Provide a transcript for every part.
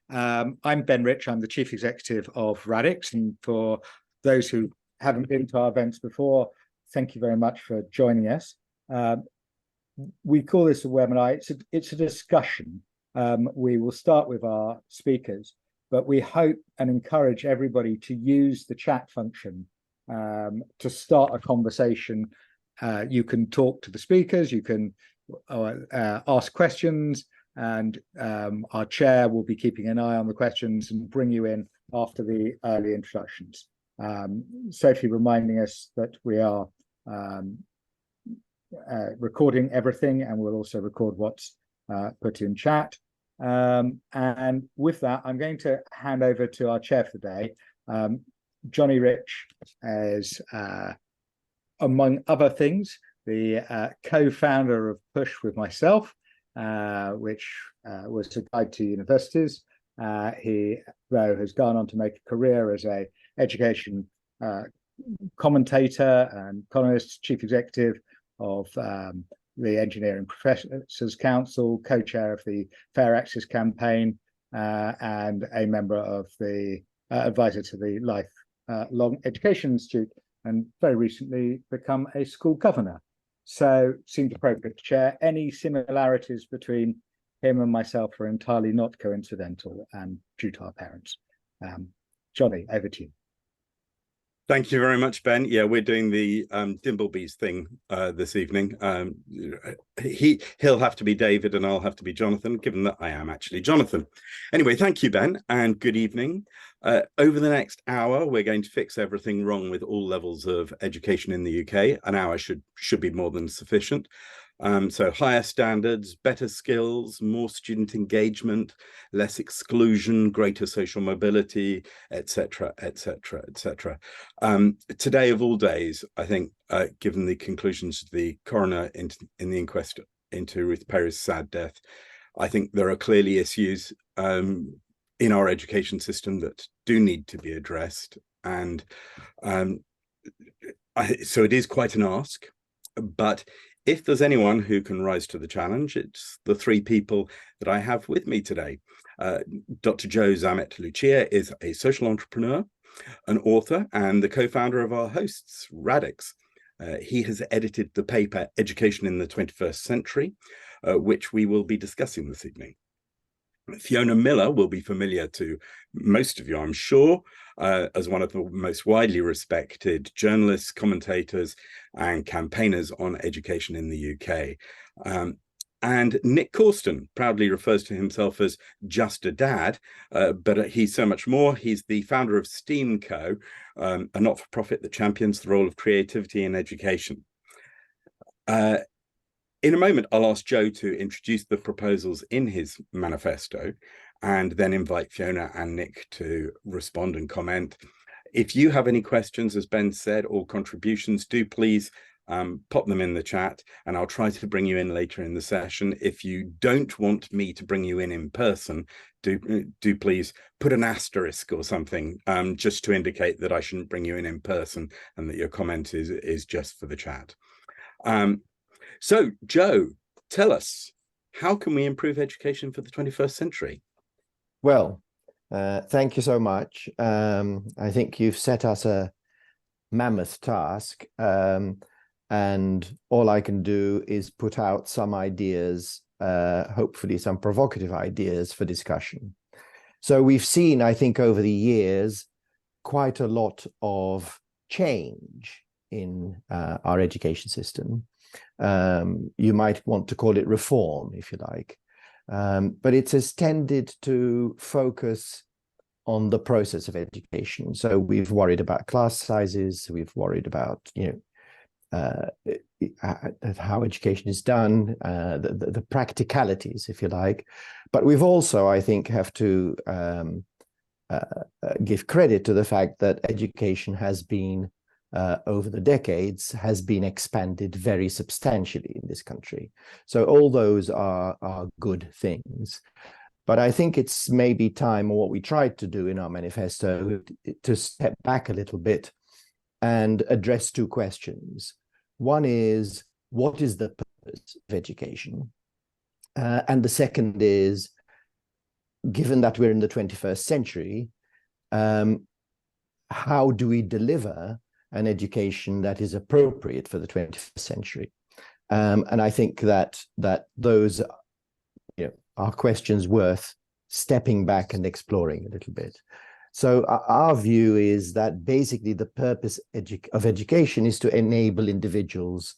I'm Ben Rich. I'm the Chief Executive of Radix. And for those who haven't been to our events before, thank you very much for joining us. We call this a webinar. It's a discussion. We will start with our speakers, but we hope and encourage everybody to use the chat function to start a conversation. You can talk to the speakers, you can ask questions, and our chair will be keeping an eye on the questions and bring you in after the early introductions. Safely reminding us that we are recording everything, and we'll also record what's put in chat. And with that, I'm going to hand over to our chair for the day. Johnny Rich is, among other things, the co-founder of Push with myself, which was a guide to universities. He, though, has gone on to make a career as a education commentator and columnist, chief executive of the Engineering Professors Council, co-chair of the Fair Access Campaign, and a member of the advisor to the Lifelong Education Institute, and very recently become a school governor. So seemed appropriate to share. Any similarities between him and myself are entirely not coincidental and due to our parents. Johnny, over to you. Thank you very much, Ben. Yeah, we're doing the Dimblebees thing this evening. He'll have to be David and I'll have to be Jonathan, given that I am actually Jonathan. Anyway, thank you, Ben, and good evening. Over the next hour, we're going to fix everything wrong with all levels of education in the UK. An hour should be more than sufficient. So higher standards, better skills, more student engagement, less exclusion, greater social mobility, etc., etc., etc. Today of all days, I think, given the conclusions of the coroner in the inquest into Ruth Perry's sad death, I think there are clearly issues in our education system that do need to be addressed. And so it is quite an ask, but if there's anyone who can rise to the challenge, it's the three people that I have with me today. Dr. Joe Zammit-Lucia is a social entrepreneur, an author, and the co-founder of our hosts, Radix. He has edited the paper Education in the 21st Century, which we will be discussing this evening. Fiona Millar will be familiar to most of you, I'm sure, as one of the most widely respected journalists, commentators, and campaigners on education in the UK. And Nick Corston proudly refers to himself as just a dad, but he's so much more. He's the founder of STEAM Co., a not-for-profit that champions the role of creativity in education. In a moment, I'll ask Joe to introduce the proposals in his manifesto and then invite Fiona and Nick to respond and comment. If you have any questions, as Ben said, or contributions, do please pop them in the chat and I'll try to bring you in later in the session. If you don't want me to bring you in person, do please put an asterisk or something just to indicate that I shouldn't bring you in person and that your comment is just for the chat. So, Joe, tell us, how can we improve education for the 21st century? Well, thank you so much. I think you've set us a mammoth task, and all I can do is put out some ideas, hopefully some provocative ideas for discussion. So we've seen, I think, over the years, quite a lot of change in our education system. You might want to call it reform, if you like, but it has tended to focus on the process of education. So we've worried about class sizes, we've worried about, how education is done, the practicalities, if you like, but we've also, I think, have to give credit to the fact that education has been over the decades has been expanded very substantially in this country. So all those are good things. But I think it's maybe time, or what we tried to do in our manifesto, to step back a little bit and address two questions. One is, what is the purpose of education? And the second is, given that we're in the 21st century, how do we deliver an education that is appropriate for the 21st century? And I think that those are questions worth stepping back and exploring a little bit. So our view is that basically the purpose of education is to enable individuals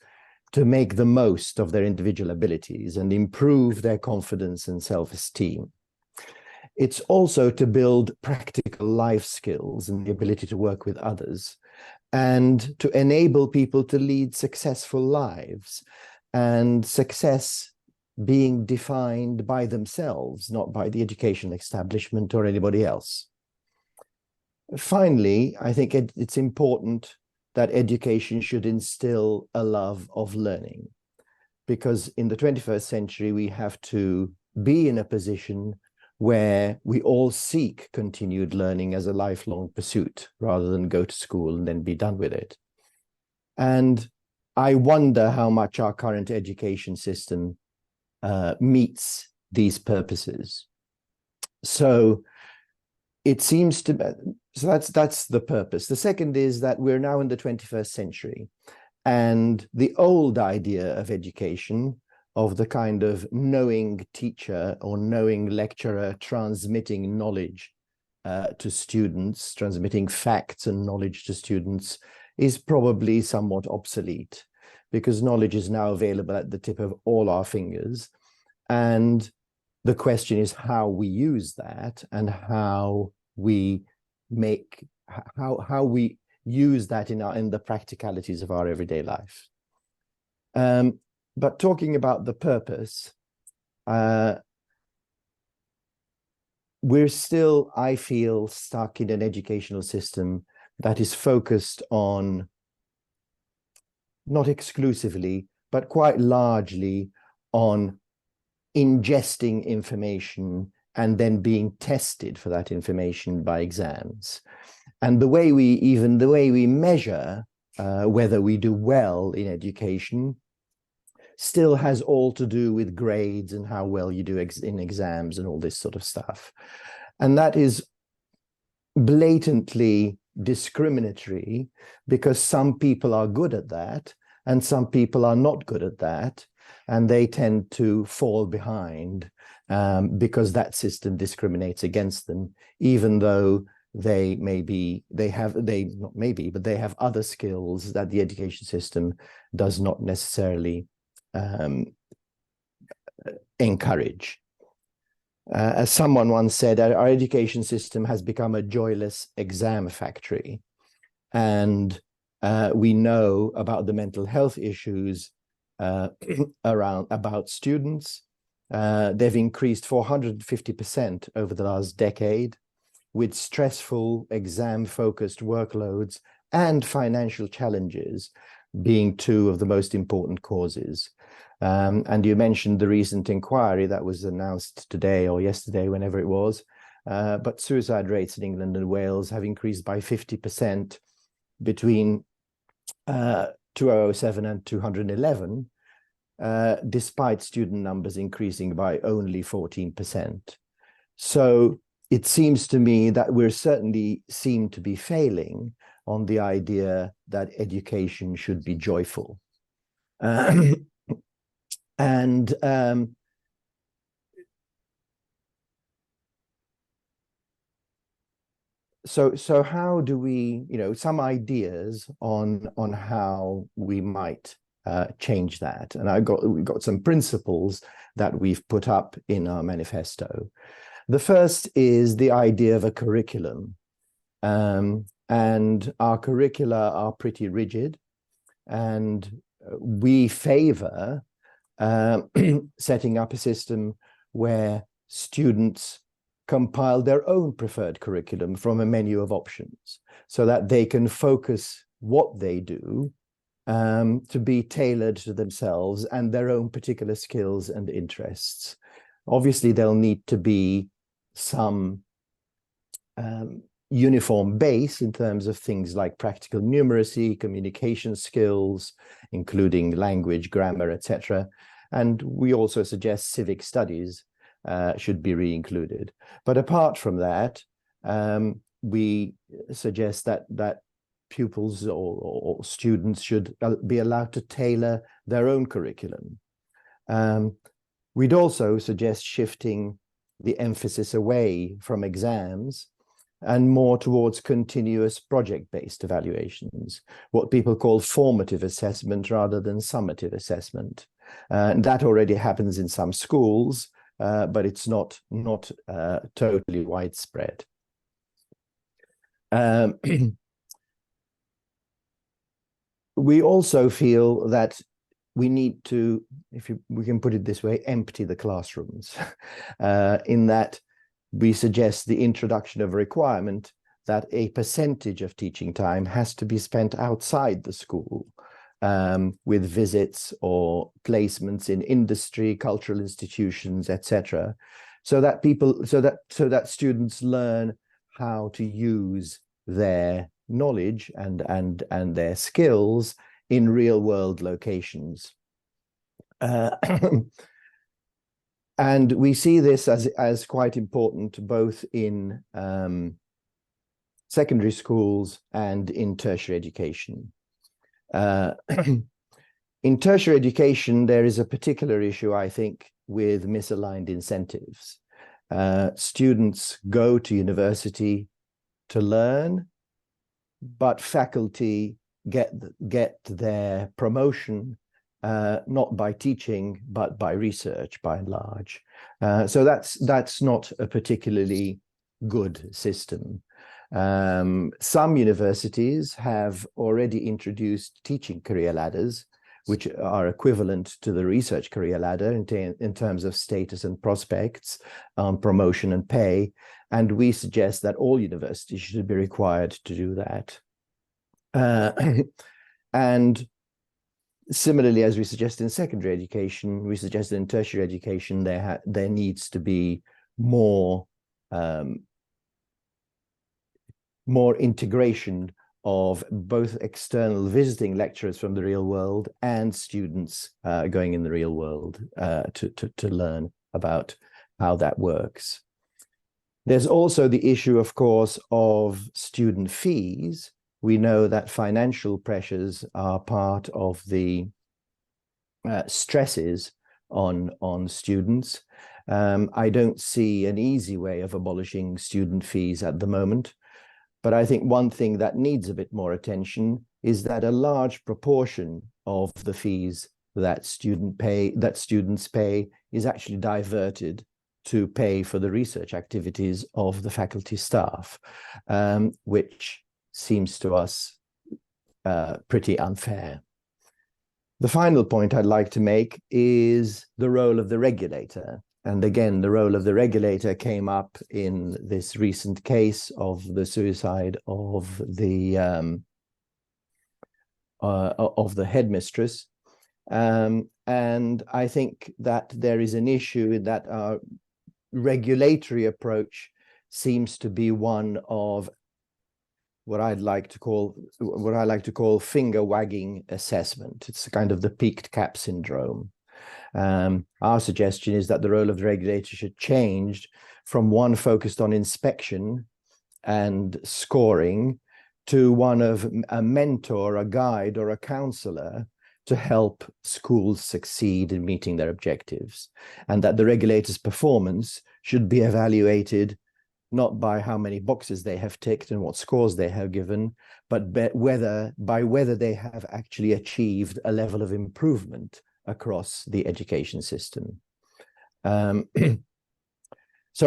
to make the most of their individual abilities and improve their confidence and self-esteem. It's also to build practical life skills and the ability to work with others, and to enable people to lead successful lives, and success being defined by themselves, not by the education establishment or anybody else. Finally, I think it's important that education should instill a love of learning, because in the 21st century, we have to be in a position where we all seek continued learning as a lifelong pursuit, rather than go to school and then be done with it. And I wonder how much our current education system meets these purposes. So it seems to, so that's the purpose. The second is that we're now in the 21st century, and the old idea of education, of the kind of knowing teacher or knowing lecturer transmitting knowledge to students, transmitting facts and knowledge to students, is probably somewhat obsolete, because knowledge is now available at the tip of all our fingers. And the question is how we use that, and how we make, how we use that in the practicalities of our everyday life. But talking about the purpose, we're still, I feel, stuck in an educational system that is focused on, not exclusively, but quite largely on ingesting information and then being tested for that information by exams. And the way we measure whether we do well in education still has all to do with grades and how well you do in exams and all this sort of stuff. And that is blatantly discriminatory, because some people are good at that and some people are not good at that, and they tend to fall behind because that system discriminates against them, even though they have other skills that the education system does not necessarily encourage. As someone once said, our education system has become a joyless exam factory, and we know about the mental health issues about students. They've increased 450% over the last decade, with stressful exam-focused workloads and financial challenges being two of the most important causes. And you mentioned the recent inquiry that was announced today or yesterday, whenever it was, but suicide rates in England and Wales have increased by 50% between 2007 and 2011, despite student numbers increasing by only 14%. So it seems to me that we're certainly seem to be failing on the idea that education should be joyful. So how do we, some ideas on how we might change that? And we've got some principles that we've put up in our manifesto. The first is the idea of a curriculum. And our curricula are pretty rigid, and we favor setting up a system where students compile their own preferred curriculum from a menu of options, so that they can focus what they do to be tailored to themselves and their own particular skills and interests. Obviously, there'll need to be some uniform base in terms of things like practical numeracy, communication skills, including language, grammar, etc. And we also suggest civic studies should be re-included. But apart from that, we suggest that pupils or students should be allowed to tailor their own curriculum. We'd also suggest shifting the emphasis away from exams and more towards continuous project-based evaluations, what people call formative assessment rather than summative assessment. And that already happens in some schools, but it's not totally widespread. We also feel that we need to, we can put it this way, empty the classrooms, in that we suggest the introduction of a requirement that a percentage of teaching time has to be spent outside the school, with visits or placements in industry, cultural institutions, etc., so that students learn how to use their knowledge and their skills in real world locations. And we see this as quite important both in secondary schools and in tertiary education. In tertiary education, there is a particular issue, I think, with misaligned incentives. Students go to university to learn, but faculty get their promotion not by teaching, but by research, by and large. So that's not a particularly good system. Some universities have already introduced teaching career ladders, which are equivalent to the research career ladder in terms of status and prospects, promotion and pay. And we suggest that all universities should be required to do that. And similarly, as we suggest in secondary education, we suggest in tertiary education, there needs to be more integration of both external visiting lecturers from the real world and students going in the real world to learn about how that works. There's also the issue, of course, of student fees. We know that financial pressures are part of the stresses on students. I don't see an easy way of abolishing student fees at the moment, but I think one thing that needs a bit more attention is that a large proportion of the fees that students pay is actually diverted to pay for the research activities of the faculty staff, which seems to us pretty unfair. The final point I'd like to make is the role of the regulator. And again, the role of the regulator came up in this recent case of the suicide of the headmistress. And I think that there is an issue in that our regulatory approach seems to be one of what I like to call finger wagging assessment. It's kind of the peaked cap syndrome. Our suggestion is that the role of the regulator should change from one focused on inspection and scoring to one of a mentor, a guide, or a counselor to help schools succeed in meeting their objectives, and that the regulator's performance should be evaluated not by how many boxes they have ticked and what scores they have given, but whether they have actually achieved a level of improvement across the education system. So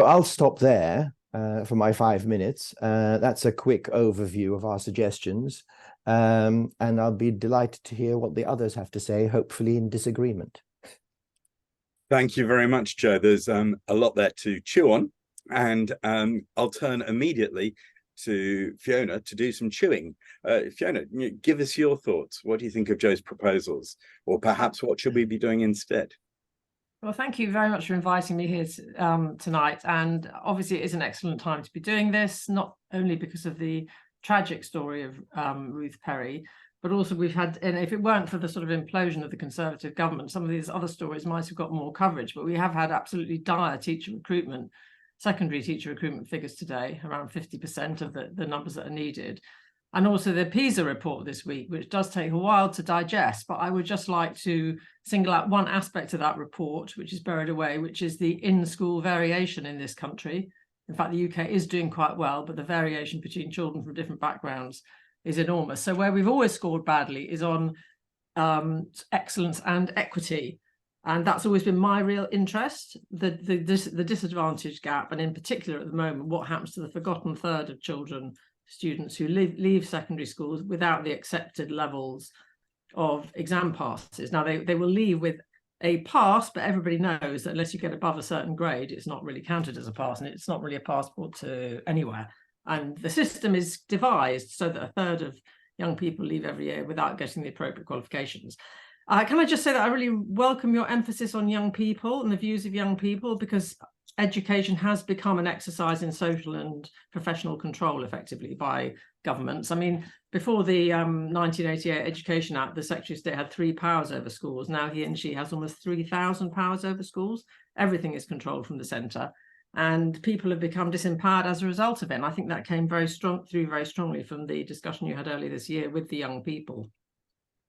I'll stop there for my 5 minutes. That's a quick overview of our suggestions, and I'll be delighted to hear what the others have to say, hopefully in disagreement. Thank you very much, Joe. There's a lot there to chew on, and I'll turn immediately to Fiona to do some chewing. Fiona, give us your thoughts. What do you think of Joe's proposals? Or perhaps what should we be doing instead? Well, thank you very much for inviting me here tonight. And obviously it is an excellent time to be doing this, not only because of the tragic story of Ruth Perry, but also we've had, and if it weren't for the sort of implosion of the Conservative government, some of these other stories might have got more coverage, but we have had absolutely dire teacher recruitment, secondary teacher recruitment figures today, around 50% of the numbers that are needed. And also the PISA report this week, which does take a while to digest, but I would just like to single out one aspect of that report, which is buried away, which is the in-school variation in this country. In fact, the UK is doing quite well, but the variation between children from different backgrounds is enormous. So where we've always scored badly is on excellence and equity. And that's always been my real interest, the disadvantage gap, and in particular at the moment, what happens to the forgotten third of children, students who leave secondary schools without the accepted levels of exam passes. Now, they will leave with a pass, but everybody knows that unless you get above a certain grade, it's not really counted as a pass, and it's not really a passport to anywhere. And the system is devised so that a third of young people leave every year without getting the appropriate qualifications. Can I just say that I really welcome your emphasis on young people and the views of young people, because education has become an exercise in social and professional control effectively by governments. I mean, before the 1988 Education Act, the Secretary of State had 3 powers over schools. Now he and she has almost 3,000 powers over schools. Everything is controlled from the centre, and people have become disempowered as a result of it. And I think that came very strongly from the discussion you had earlier this year with the young people.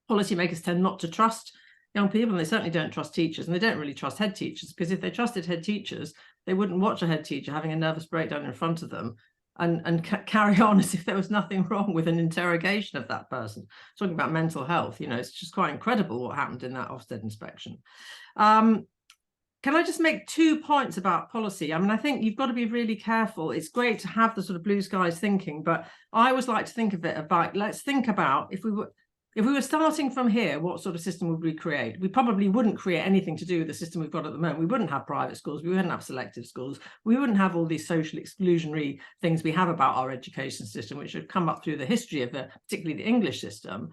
Policymakers tend not to trust young people, and they certainly don't trust teachers, and they don't really trust head teachers, because if they trusted head teachers, they wouldn't watch a head teacher having a nervous breakdown in front of them and carry on as if there was nothing wrong with an interrogation of that person. Talking about mental health, you know, it's just quite incredible what happened in that Ofsted inspection. Can I just make 2 points about policy? I mean, I think you've got to be really careful. It's great to have the sort of blue skies thinking, but I always like to think of it about, let's think about if we were starting from here, what sort of system would we create? We probably wouldn't create anything to do with the system we've got at the moment. We wouldn't have private schools. We wouldn't have selective schools. We wouldn't have all these social exclusionary things we have about our education system, which have come up through the history of particularly the English system.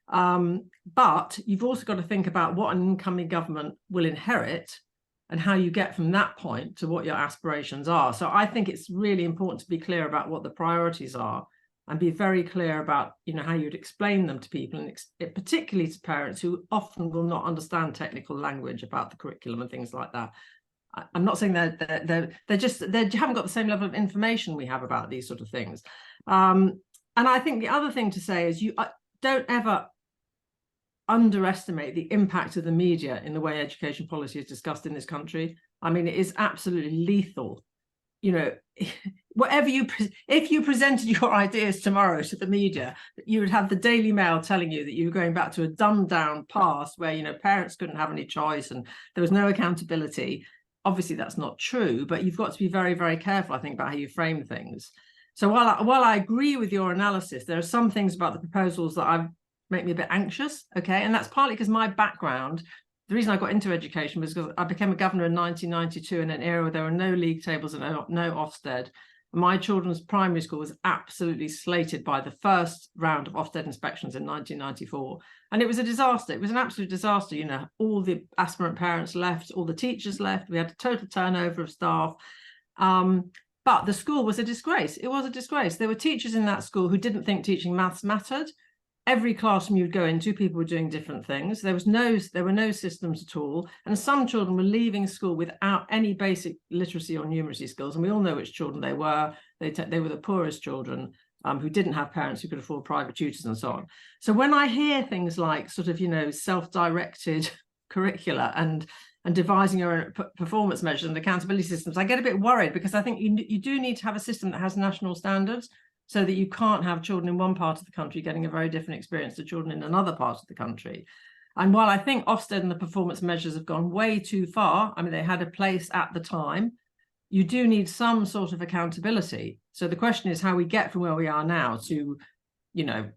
But you've also got to think about what an incoming government will inherit and how you get from that point to what your aspirations are. So I think it's really important to be clear about what the priorities are, and be very clear about, you know, how you'd explain them to people, and particularly to parents who often will not understand technical language about the curriculum and things like that. I'm not saying they haven't got the same level of information we have about these sort of things. And I think the other thing to say is you don't ever underestimate the impact of the media in the way education policy is discussed in this country. I mean, it is absolutely lethal. You know, if you presented your ideas tomorrow to the media, you would have the Daily Mail telling you that you were going back to a dumbed down past where, you know, parents couldn't have any choice and there was no accountability. Obviously, that's not true, but you've got to be very, very careful, I think, about how you frame things. So while I agree with your analysis, there are some things about the proposals that make me a bit anxious, okay? And that's partly because my background, the reason I got into education was because I became a governor in 1992 in an era where there were no league tables and no Ofsted. My children's primary school was absolutely slated by the first round of Ofsted inspections in 1994. And it was a disaster. It was an absolute disaster. You know, all the aspirant parents left, all the teachers left. We had a total turnover of staff. But the school was a disgrace. It was a disgrace. There were teachers in that school who didn't think teaching maths mattered. Every classroom you'd go into, people were doing different things. There were no systems at all. And some children were leaving school without any basic literacy or numeracy skills. And we all know which children they were. They were the poorest children who didn't have parents who could afford private tutors and so on. So when I hear things like sort of, you know, self-directed curricula and devising your own performance measures and accountability systems, I get a bit worried, because I think you do need to have a system that has national standards, so that you can't have children in one part of the country getting a very different experience to children in another part of the country. And while I think Ofsted and the performance measures have gone way too far, I mean, they had a place at the time, you do need some sort of accountability. So the question is how we get from where we are now to, you know,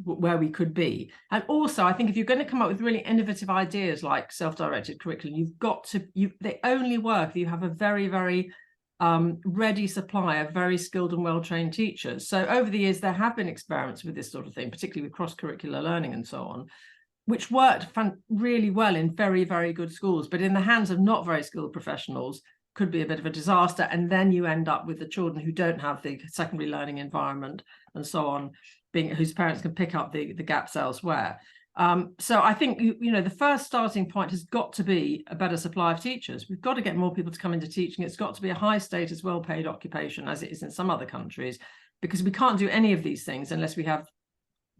where we could be. And also, I think if you're going to come up with really innovative ideas like self-directed curriculum, you've got to, they only work if you have a very, very ready supply of very skilled and well-trained teachers. So over the years, there have been experiments with this sort of thing, particularly with cross-curricular learning and so on, which worked really well in very, very good schools. But in the hands of not very skilled professionals, could be a bit of a disaster. And then you end up with the children who don't have the secondary learning environment and so on, whose parents can pick up the gaps elsewhere. So I think, the first starting point has got to be a better supply of teachers. We've got to get more people to come into teaching. It's got to be a high status, well-paid occupation, as it is in some other countries, because we can't do any of these things unless we have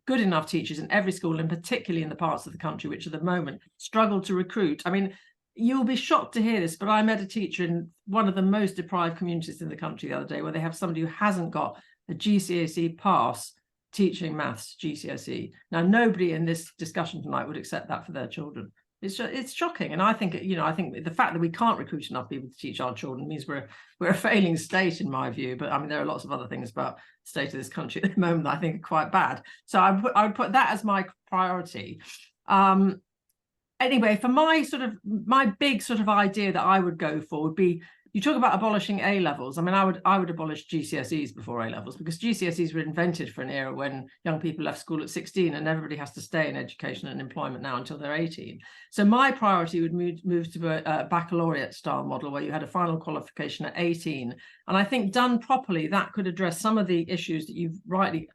good enough teachers in every school, and particularly in the parts of the country which at the moment struggle to recruit. I mean, you'll be shocked to hear this, but I met a teacher in one of the most deprived communities in the country the other day, where they have somebody who hasn't got a GCSE pass teaching maths GCSE. Now, nobody in this discussion tonight would accept that for their children. It's shocking, and I think the fact that we can't recruit enough people to teach our children means we're a failing state, in my view. But I mean, there are lots of other things about the state of this country at the moment that I think are quite bad. So I would put that as my priority. Anyway, for my big sort of idea that I would go for would be, you talk about abolishing A levels. I mean, I would abolish GCSEs before A levels, because GCSEs were invented for an era when young people left school at 16, and everybody has to stay in education and employment now until they're 18. So my priority would move to a baccalaureate style model where you had a final qualification at 18. And I think done properly, that could address some of the issues that you've rightly,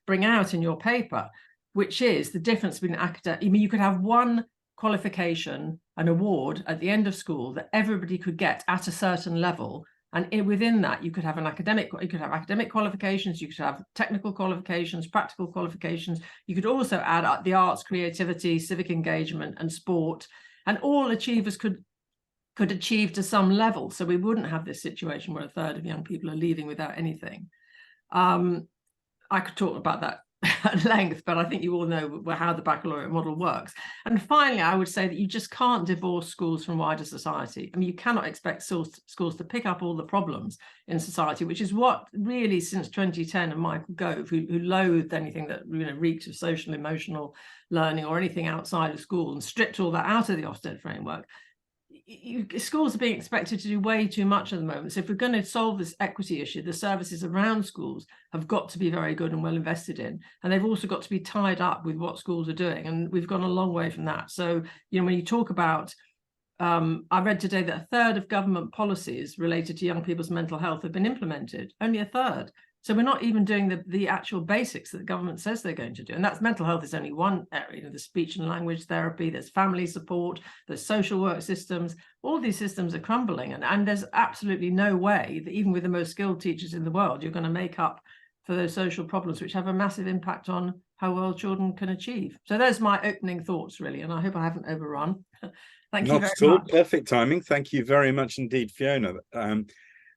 bring out in your paper, which is the difference between academic. I mean, you could have one qualification, an award at the end of school that everybody could get at a certain level, and within that you could have academic qualifications, you could have technical qualifications, practical qualifications. You could also add up the arts, creativity, civic engagement, and sport, and all achievers could achieve to some level. So we wouldn't have this situation where a third of young people are leaving without anything. I could talk about that at length, but I think you all know how the baccalaureate model works. And finally, I would say that you just can't divorce schools from wider society. I mean, you cannot expect schools to pick up all the problems in society, which is what really, since 2010 and Michael Gove, who loathed anything that reeked of social emotional learning or anything outside of school, and stripped all that out of the Ofsted framework. Schools are being expected to do way too much at the moment. So if we're going to solve this equity issue, the services around schools have got to be very good and well invested in, and they've also got to be tied up with what schools are doing, and we've gone a long way from that. So when you talk about, I read today that a third of government policies related to young people's mental health have been implemented, only a third. So we're not even doing the actual basics that the government says they're going to do. And that's mental health is only one area. There's speech and language therapy, there's family support, there's social work systems. All these systems are crumbling. And there's absolutely no way that even with the most skilled teachers in the world, you're going to make up for those social problems, which have a massive impact on how well children can achieve. So there's my opening thoughts, really. And I hope I haven't overrun. Thank you very much. Not at all. Perfect timing. Thank you very much indeed, Fiona.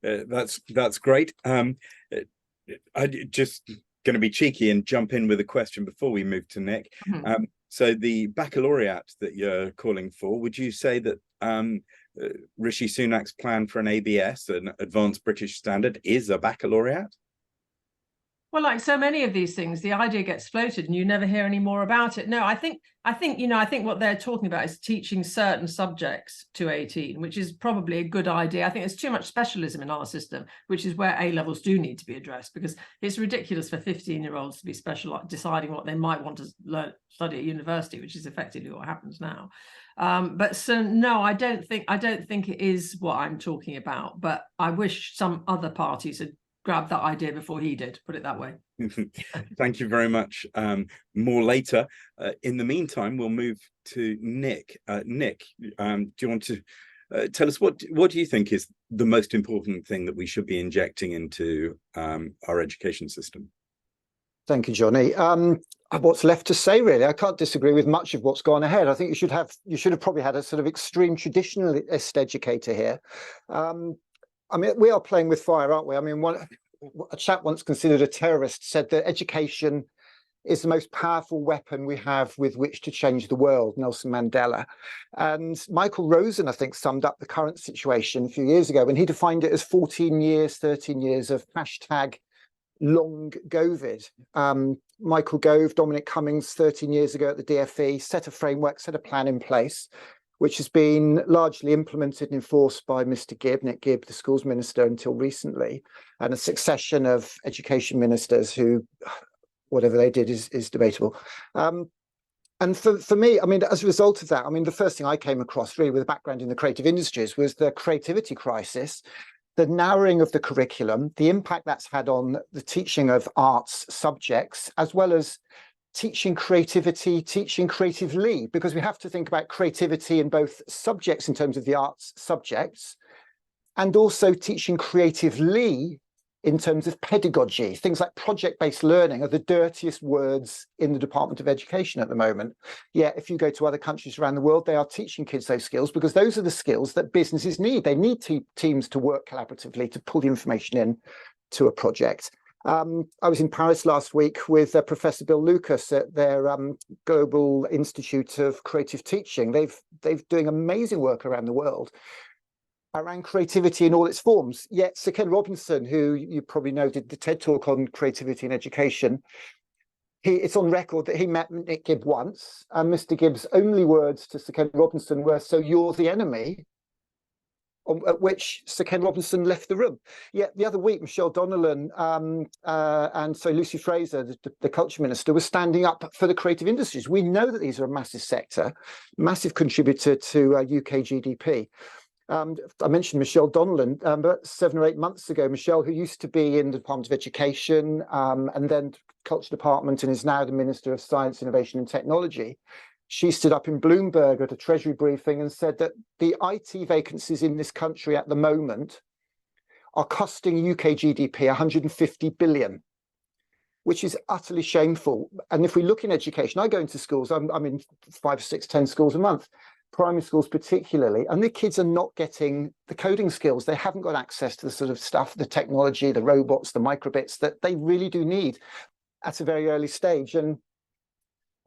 That's great. I'm just going to be cheeky and jump in with a question before we move to Nick. Mm-hmm. So the baccalaureate that you're calling for, would you say that Rishi Sunak's plan for an ABS, an Advanced British Standard, is a baccalaureate? Well, like so many of these things, the idea gets floated and you never hear any more about it. No, I think what they're talking about is teaching certain subjects to 18, which is probably a good idea. I think there's too much specialism in our system, which is where A levels do need to be addressed, because it's ridiculous for 15-year-olds to be deciding what they might want to study at university, which is effectively what happens now. But so no, I don't think it is what I'm talking about. But I wish some other parties had grabbed that idea before he did, put it that way. Thank you very much. More later. In the meantime, we'll move to Nick. Nick, do you want to tell us what do you think is the most important thing that we should be injecting into our education system? Thank you, Johnny. What's left to say, really? I can't disagree with much of what's gone ahead. I think you should have probably had a sort of extreme traditionalist educator here. I mean, we are playing with fire, aren't we? I mean, a chap once considered a terrorist said that education is the most powerful weapon we have with which to change the world, Nelson Mandela. And Michael Rosen, I think, summed up the current situation a few years ago when he defined it as 13 years of hashtag long Covid. Michael Gove, Dominic Cummings, 13 years ago at the DFE, set a framework, set a plan in place, which has been largely implemented and enforced by Mr. Gibb, Nick Gibb, the schools minister, until recently, and a succession of education ministers who, whatever they did is debatable. And And for me, I mean, as a result of that, I mean, the first thing I came across really with a background in the creative industries was the creativity crisis, the narrowing of the curriculum, the impact that's had on the teaching of arts subjects, as well as teaching creativity, teaching creatively, because we have to think about creativity in both subjects in terms of the arts subjects, and also teaching creatively in terms of pedagogy. Things like project-based learning are the dirtiest words in the Department of Education at the moment. Yet, if you go to other countries around the world, they are teaching kids those skills because those are the skills that businesses need. They need teams to work collaboratively to pull the information in to a project. I was in Paris last week with Professor Bill Lucas at their Global Institute of Creative Teaching. They're doing amazing work around the world around creativity in all its forms. Yet Sir Ken Robinson, who you probably know did the TED Talk on creativity in education, it's on record that he met Nick Gibb once, and Mr. Gibb's only words to Sir Ken Robinson were, "So you're the enemy," at which Sir Ken Robinson left the room. Yet the other week, Michelle Donnellan and so Lucy Fraser, the culture minister, was standing up for the creative industries. We know that these are a massive sector, massive contributor to UK GDP. I mentioned Michelle Donnellan, but 7 or 8 months ago, Michelle, who used to be in the Department of Education and then Culture Department and is now the Minister of Science, Innovation and Technology, she stood up in Bloomberg at a Treasury briefing and said that the IT vacancies in this country at the moment are costing UK GDP 150 billion, which is utterly shameful. And if we look in education, I go into schools, I'm in 5, 6, 10 schools a month, primary schools particularly, and the kids are not getting the coding skills. They haven't got access to the sort of stuff, the technology, the robots, the microbits that they really do need at a very early stage. And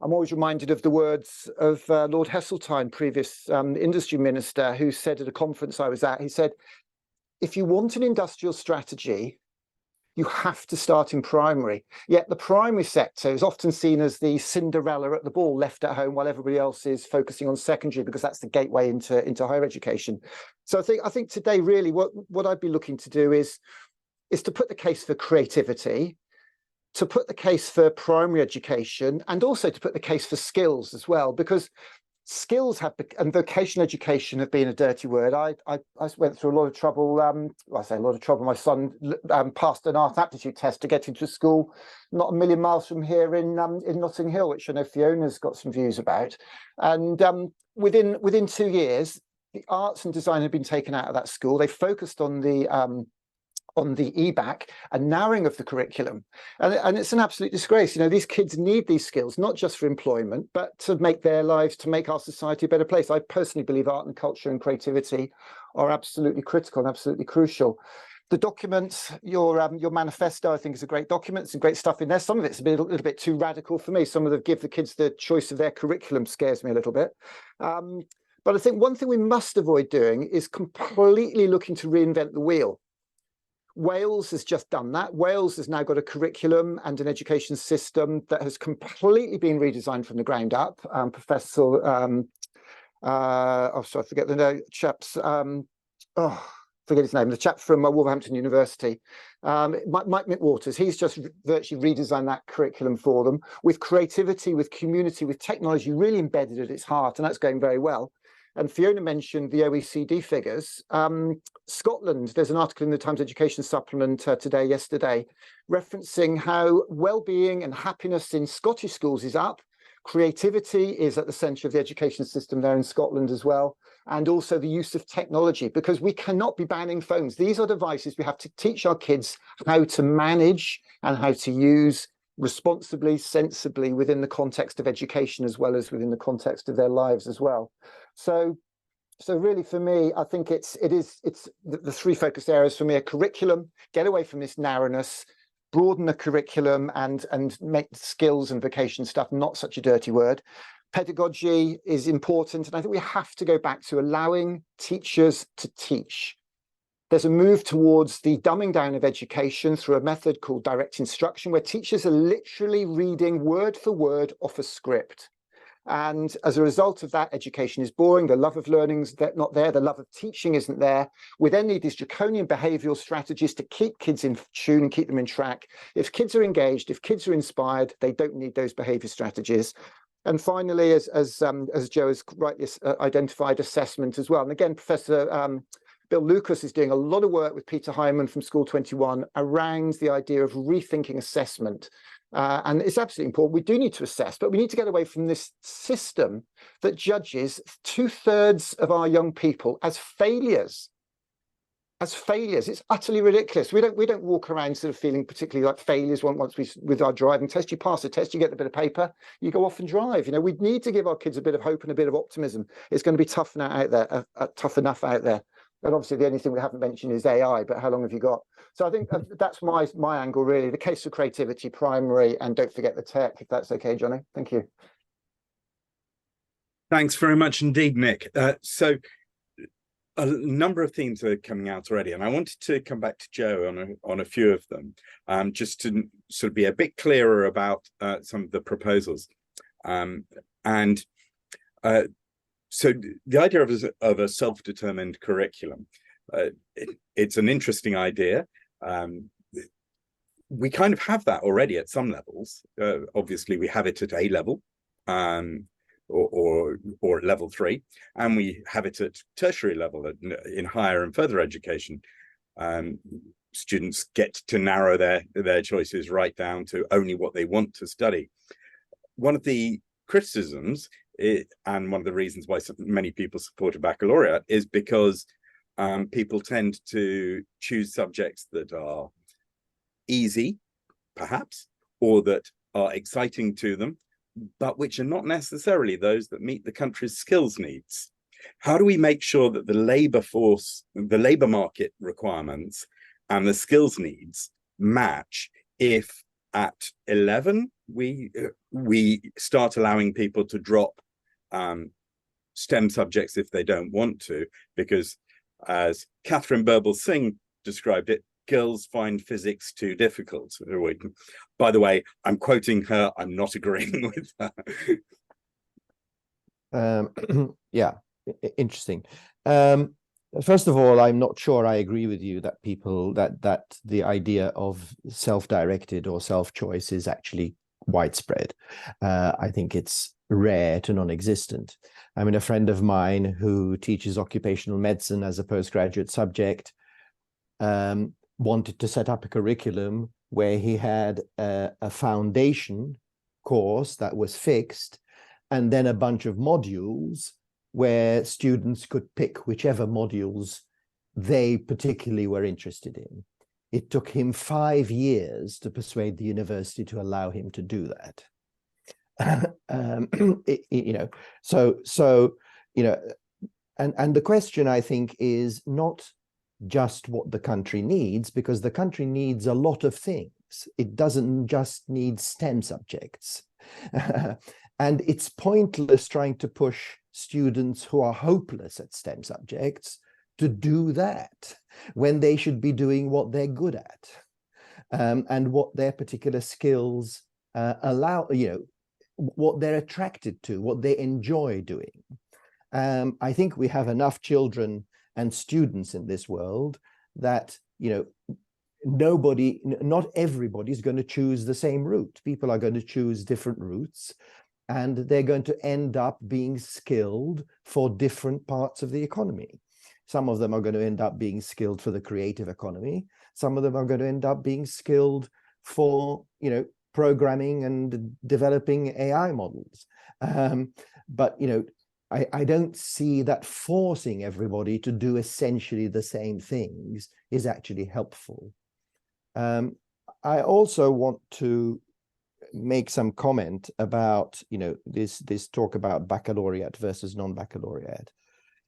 I'm always reminded of the words of Lord Heseltine, previous industry minister, who said at a conference I was at, he said, if you want an industrial strategy, you have to start in primary. Yet the primary sector is often seen as the Cinderella at the ball, left at home while everybody else is focusing on secondary, because that's the gateway into higher education. So I think today really what I'd be looking to do is to put the case for creativity, to put the case for primary education, and also to put the case for skills as well, because skills and vocational education have been a dirty word. I went through a lot of trouble. Well, I say a lot of trouble. My son passed an art aptitude test to get into school, not a million miles from here in Notting Hill, which I know Fiona's got some views about. And within 2 years, the arts and design had been taken out of that school. They focused on the EBAC and narrowing of the curriculum. And it's an absolute disgrace. You know, these kids need these skills, not just for employment, but to make their lives, to make our society a better place. I personally believe art and culture and creativity are absolutely critical and absolutely crucial. The document, your manifesto, I think is a great document. Some great stuff in there. Some of it's a little bit too radical for me. Some of the give the kids the choice of their curriculum scares me a little bit. But I think one thing we must avoid doing is completely looking to reinvent the wheel. Wales has just done that. Wales has now got a curriculum and an education system that has completely been redesigned from the ground up. Professor, I forget the name, forget his name, the chap from Wolverhampton University, Mike McWaters, he's just virtually redesigned that curriculum for them with creativity, with community, with technology really embedded at its heart, and that's going very well. And Fiona mentioned the OECD figures. Scotland, there's an article in the Times Education Supplement yesterday, referencing how well-being and happiness in Scottish schools is up. Creativity is at the centre of the education system there in Scotland as well. And also the use of technology, because we cannot be banning phones. These are devices we have to teach our kids how to manage and how to use responsibly, sensibly within the context of education, as well as within the context of their lives as well. So really for me, I think it's the three focus areas for me: a curriculum, get away from this narrowness, broaden the curriculum and make skills and vocation stuff not such a dirty word. Pedagogy is important, and I think we have to go back to allowing teachers to teach. There's a move towards the dumbing down of education through a method called direct instruction, where teachers are literally reading word for word off a script. And as a result of that, education is boring. The love of learning's not there. The love of teaching isn't there. We then need these draconian behavioural strategies to keep kids in tune and keep them in track. If kids are engaged, if kids are inspired, they don't need those behaviour strategies. And finally, as Joe has rightly identified, assessment as well. And again, Professor Bill Lucas is doing a lot of work with Peter Hyman from School 21 around the idea of rethinking assessment. And it's absolutely important. We do need to assess, but we need to get away from this system that judges 2/3 of our young people as failures. It's utterly ridiculous. We don't walk around sort of feeling particularly like failures once we, with our driving test. You pass the test, you get a bit of paper, you go off and drive. You know, we need to give our kids a bit of hope and a bit of optimism. It's going to be tough now out there, tough enough out there. And obviously the only thing we haven't mentioned is AI, but how long have you got? So I think that's my angle, really. The case for creativity, primary, and don't forget the tech, if that's okay, Johnny. Thank you. Thanks very much indeed, Nick. So a number of themes are coming out already, and I wanted to come back to Joe on a few of them, just to sort of be a bit clearer about some of the proposals. So the idea of a self-determined curriculum, it's an interesting idea. We kind of have that already at some levels. Obviously, we have it at A level, or at level 3, and we have it at tertiary level in higher and further education. Students get to narrow their choices right down to only what they want to study. One of the criticisms, and one of the reasons why many people support a baccalaureate, is because people tend to choose subjects that are easy, perhaps, or that are exciting to them, but which are not necessarily those that meet the country's skills needs. How do we make sure that the labor force, the labor market requirements and the skills needs match if at 11 we start allowing people to drop STEM subjects if they don't want to, because as Catherine Birbal-Singh described it, girls find physics too difficult. By the way, I'm quoting her, I'm not agreeing with her. Yeah, interesting. First of all, I'm not sure I agree with you that that the idea of self-directed or self-choice is actually widespread. I think it's rare to non-existent. I mean, a friend of mine who teaches occupational medicine as a postgraduate subject wanted to set up a curriculum where he had a foundation course that was fixed, and then a bunch of modules where students could pick whichever modules they particularly were interested in. It took him 5 years to persuade the university to allow him to do that. And the question, I think, is not just what the country needs, because the country needs a lot of things. It doesn't just need STEM subjects. And it's pointless trying to push students who are hopeless at STEM subjects to do that when they should be doing what they're good at, and what their particular skills allow, what they're attracted to, what they enjoy doing. I think we have enough children and students in this world that, not everybody is going to choose the same route. People are going to choose different routes, and they're going to end up being skilled for different parts of the economy. Some of them are going to end up being skilled for the creative economy. Some of them are going to end up being skilled for, programming and developing AI models. But I don't see that forcing everybody to do essentially the same things is actually helpful. I also want to make some comment about, this talk about baccalaureate versus non-baccalaureate.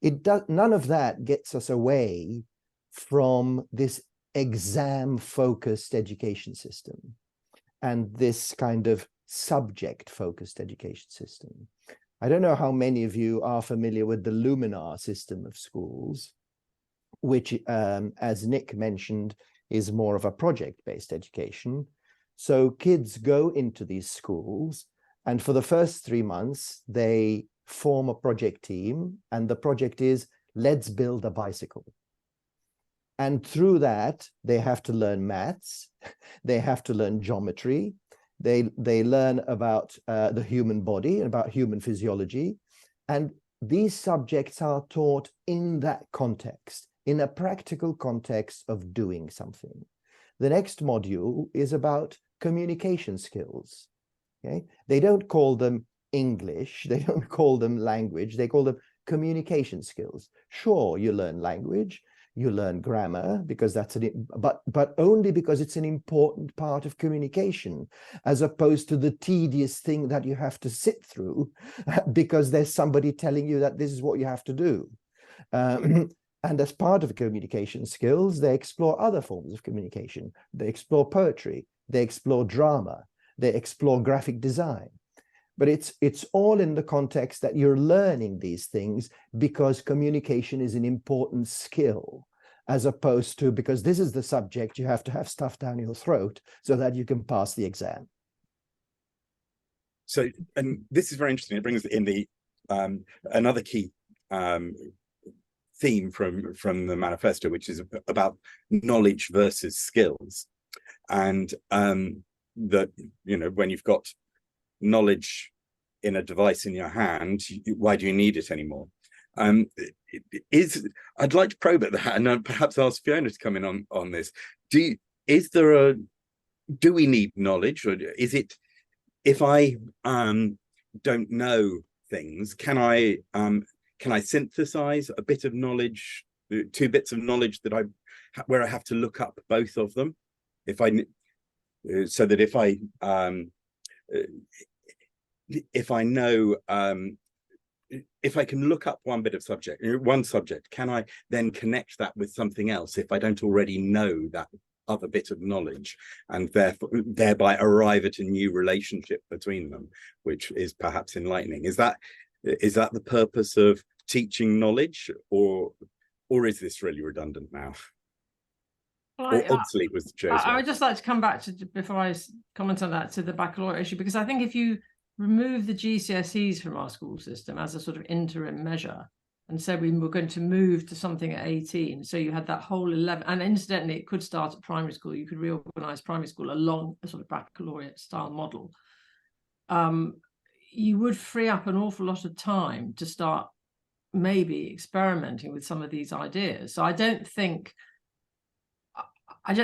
None of that gets us away from this exam-focused education system and this kind of subject-focused education system. I don't know how many of you are familiar with the Luminar system of schools, which, as Nick mentioned, is more of a project-based education. So kids go into these schools, and for the first 3 months, they form a project team, and the project is, let's build a bicycle. And through that, they have to learn maths, they have to learn geometry, They learn about the human body and about human physiology. And these subjects are taught in that context, in a practical context of doing something. The next module is about communication skills. Okay? They don't call them English, they don't call them language, they call them communication skills. Sure, you learn language, you learn grammar, because that's but only because it's an important part of communication, as opposed to the tedious thing that you have to sit through because there's somebody telling you that this is what you have to do. And as part of communication skills, they explore other forms of communication. They explore poetry, they explore drama, they explore graphic design. But it's all in the context that you're learning these things because communication is an important skill, as opposed to because this is the subject, you have to have stuff down your throat so that you can pass the exam. So, and this is very interesting. It brings in the another key theme from the manifesto, which is about knowledge versus skills, and that, you know, when you've got knowledge in a device in your hand, why do you need it anymore? I'd like to probe at that, and perhaps ask Fiona to come in on this. Do we need knowledge, or is it, if I don't know things, can I synthesize a bit of knowledge, 2 bits of knowledge that where I have to look up both of them, so that if I can look up one subject, can I then connect that with something else if I don't already know that other bit of knowledge, and thereby arrive at a new relationship between them, which is perhaps enlightening? Is that the purpose of teaching knowledge, or is this really redundant now? Well, obsolete was Joe's. I would just like to come back to, before I comment on that, to the baccalaureate issue, because I think if you remove the GCSEs from our school system as a sort of interim measure and said we were going to move to something at 18, so you had that whole 11, and incidentally it could start at primary school, you could reorganize primary school along a sort of baccalaureate style model, you would free up an awful lot of time to start maybe experimenting with some of these ideas. So I don't think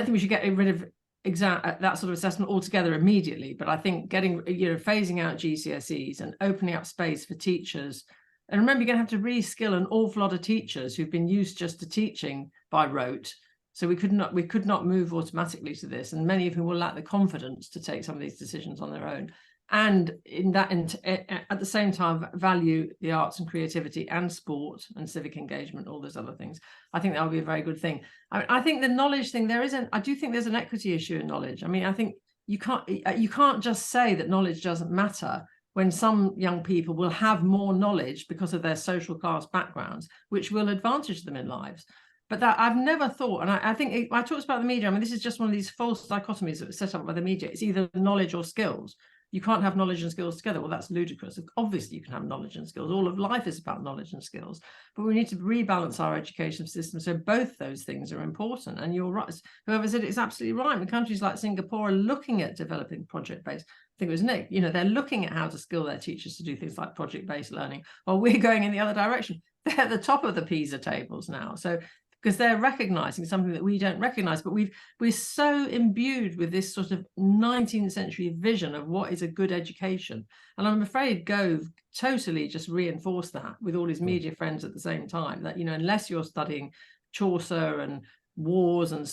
we should get rid of that sort of assessment altogether immediately, but I think phasing out GCSEs and opening up space for teachers. And remember, you're going to have to reskill an awful lot of teachers who've been used just to teaching by rote. So we could not move automatically to this, and many of whom will lack the confidence to take some of these decisions on their own. And at the same time, value the arts and creativity and sport and civic engagement, all those other things. I think that would be a very good thing. I think the knowledge thing, I do think there's an equity issue in knowledge. I mean, I think you can't just say that knowledge doesn't matter when some young people will have more knowledge because of their social class backgrounds, which will advantage them in lives. But that I've never thought, and I think I talked about the media. I mean, this is just one of these false dichotomies that were set up by the media. It's either knowledge or skills. You can't have knowledge and skills together. Well, that's ludicrous. Obviously, you can have knowledge and skills. All of life is about knowledge and skills. But we need to rebalance our education system so both those things are important. And you're right. Whoever said it's absolutely right. And countries like Singapore are looking at developing project-based. I think it was Nick. They're looking at how to skill their teachers to do things like project-based learning. While we're going in the other direction. They're at the top of the PISA tables now. So because they're recognizing something that we don't recognize, but we're so imbued with this sort of 19th century vision of what is a good education. And I'm afraid Gove totally just reinforced that with all his media friends at the same time, that, unless you're studying Chaucer and wars and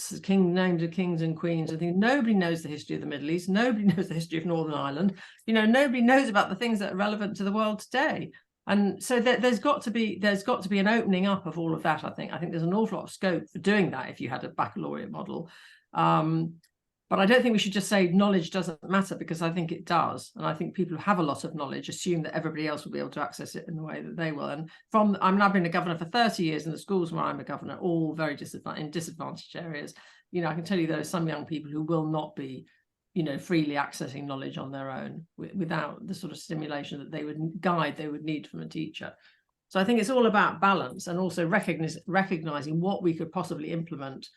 names of kings and queens, I think nobody knows the history of the Middle East, nobody knows the history of Northern Ireland, nobody knows about the things that are relevant to the world today. And so there's got to be an opening up of all of that. I think there's an awful lot of scope for doing that if you had a baccalaureate model. But I don't think we should just say knowledge doesn't matter, because I think it does. And I think people who have a lot of knowledge assume that everybody else will be able to access it in the way that they will. And I've been a governor for 30 years, and the schools where I'm a governor, all very in disadvantaged areas. I can tell you there are some young people who will not be freely accessing knowledge on their own without the sort of stimulation that they would need from a teacher. So I think it's all about balance, and also recognizing what we could possibly implement